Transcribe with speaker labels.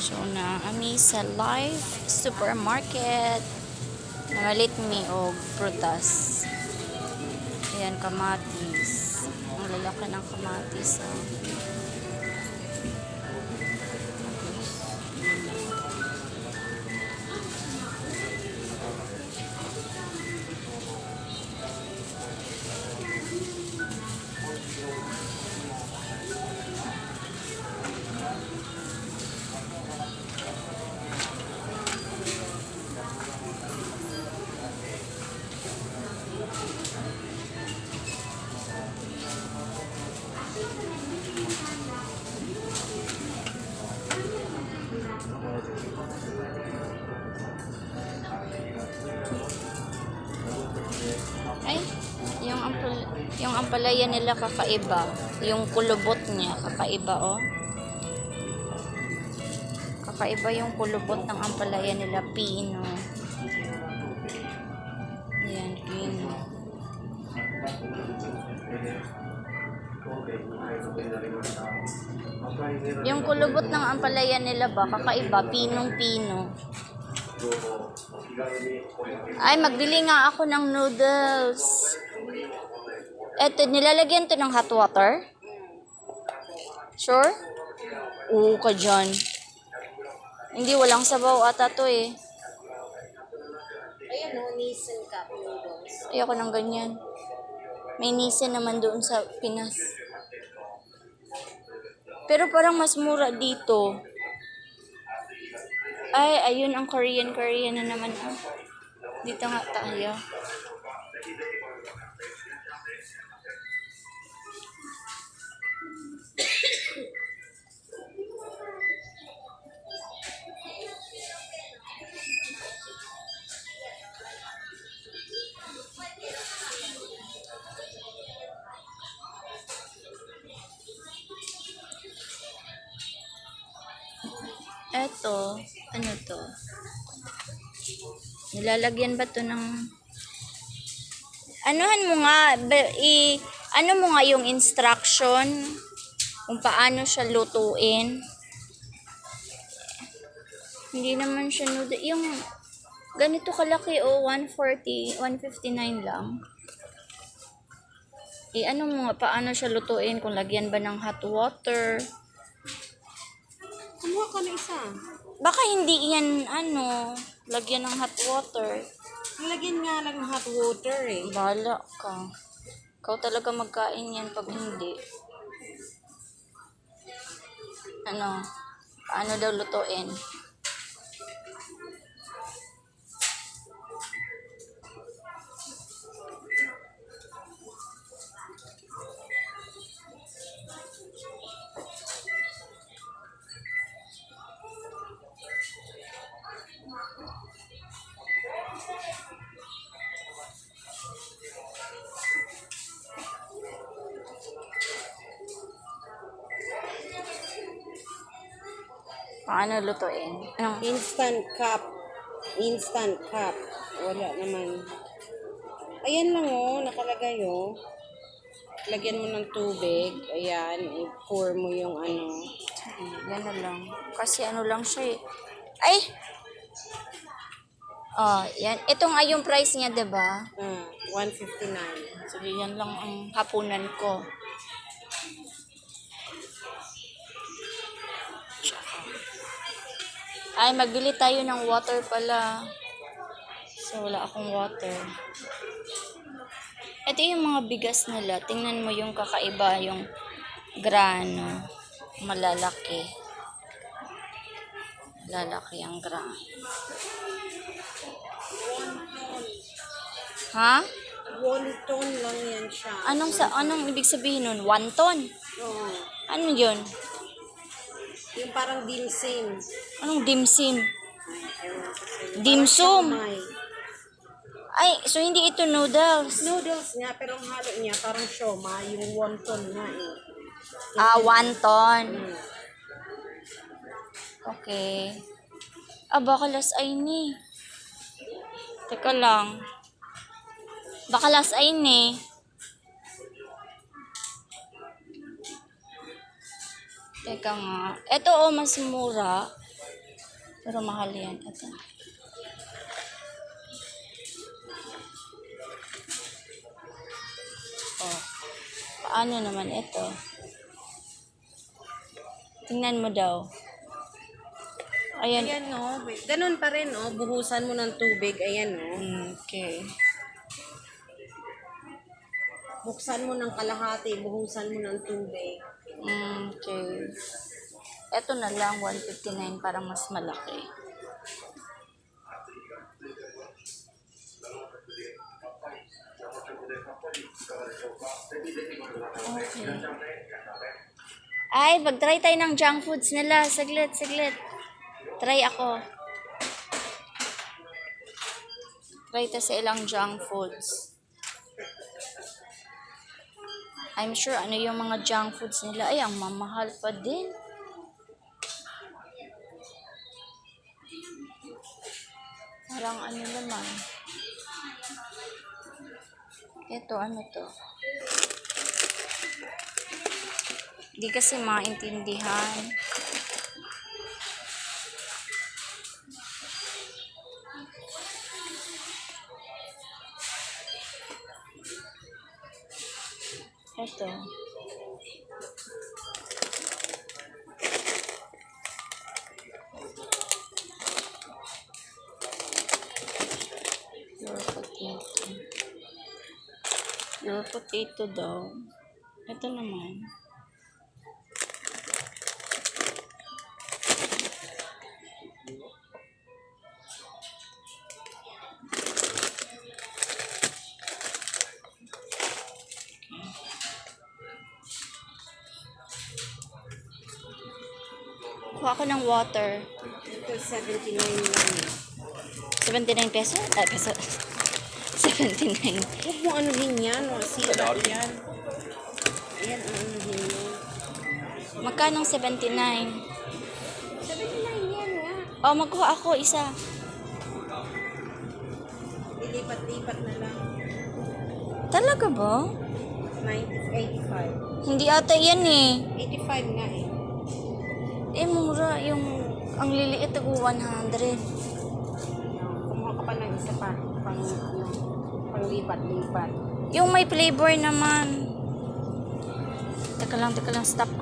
Speaker 1: So na ami sa Life Supermarket. Namalit mi og prutas. Ayan, kamatis. Ang lalaki ng kamatis. Oh. Ay, yung ampalaya nila kakaiba. Yung kulubot niya kakaiba, oh. Kakaiba yung kulubot ng ampalaya nila, pino. Ayan, pino. Yung kulubot ng ampalaya nila ba, kakaiba, pinong-pino. Ay, magbili nga ako ng noodles. Eto, nilalagyan to ng hot water? Sure? Oo ka dyan. Hindi, walang sabaw ata to eh.
Speaker 2: Ayan o, Nissan Cup Noodles.
Speaker 1: Ayoko ng ganyan. May Nissan naman doon sa Pinas. Pero parang mas mura dito. Ay, ayun ang Korean na naman. Dito nga tayo. Eto, ano to? Nilalagyan ba to ng... Anuhan mo nga, ano mo nga yung instruction kung paano siya lutuin. Hindi naman siya noodle. Yung ganito kalaki o 140, 159 lang. Ano mo nga, paano siya lutuin, kung lagyan ba ng hot water.
Speaker 2: Kumuha ka na isa.
Speaker 1: Baka hindi yan, lagyan ng hot water.
Speaker 2: Nalagyan nga lang ng hot water eh.
Speaker 1: Bahala ka. Ikaw talaga magkain yan pag hindi. Paano daw lutuin? Paano lutuin?
Speaker 2: Instant cup. Instant cup. Wala naman. Ayan lang oh, nakalagay oh. Lagyan mo ng tubig. Ayan, i-pour mo yung ano.
Speaker 1: Yan na lang. Kasi lang siya eh. Ay! Oh, yan. Ito nga yung price niya, diba?
Speaker 2: 159.
Speaker 1: Sige, yan lang ang hapunan ko. Ay, magbili tayo ng water pala. So, wala akong water. Ito yung mga bigas nila. Tingnan mo yung kakaiba, yung grano. Malalaki. Lalaki ang grano. Ha?
Speaker 2: Wonton lang yan siya.
Speaker 1: Anong ibig sabihin nun? Wonton?
Speaker 2: Oo.
Speaker 1: Ano yun?
Speaker 2: Yung parang dimsim.
Speaker 1: Anong dimsim?
Speaker 2: Ewan ko sa'yo.
Speaker 1: Dimsum?
Speaker 2: Parang siomay.
Speaker 1: Ay, so hindi ito noodles.
Speaker 2: Noodles nga, pero ang halo niya parang siomay. Yung wonton nga eh.
Speaker 1: Wonton.
Speaker 2: Mm.
Speaker 1: Okay. Baka last ay ni. Teka lang. Baka last ay ni. Teka nga. Ito mas mura. Pero mahal yan. Ito. Oh. Paano naman ito? Tingnan mo daw. Ayan.
Speaker 2: Ayan, no. Ganun pa rin, no. Buhusan mo ng tubig. Ayan, no.
Speaker 1: Okay.
Speaker 2: Buksan mo ng kalahati. Buhusan mo ng tubig.
Speaker 1: Okay. Ito na lang, 159, parang mas malaki. Okay. Ay, pag-try tayo ng junk foods nila. Saglit, saglit. Try ako. Try tayo sa ilang junk foods. I'm sure ano yung mga junk foods nila. Ay, ang mamahal pa din. Parang ano naman. Ito, ano to? Hindi kasi maintindihan. Ito. Your potato. Your potato daw. Ito naman. Kuha ko ng water.
Speaker 2: Ito, 79 lang.
Speaker 1: 79 peso? Ay, peso. 79.
Speaker 2: Huwag mo anuhin yan. Sira yan. Ayan, anuhin mo.
Speaker 1: Magkano 79?
Speaker 2: 79 yan, nga.
Speaker 1: Oh, magkuha ako isa.
Speaker 2: Lilipat-lipat na lang.
Speaker 1: Talaga ba?
Speaker 2: 85.
Speaker 1: Hindi ata yan eh.
Speaker 2: 85 nga eh.
Speaker 1: Eh, mura. Yung, ang liliit ako 100.
Speaker 2: Kumuha ka pa ng isa pa. Pang lipat-lipat.
Speaker 1: Yung may flavor naman. Teka lang, stop ko.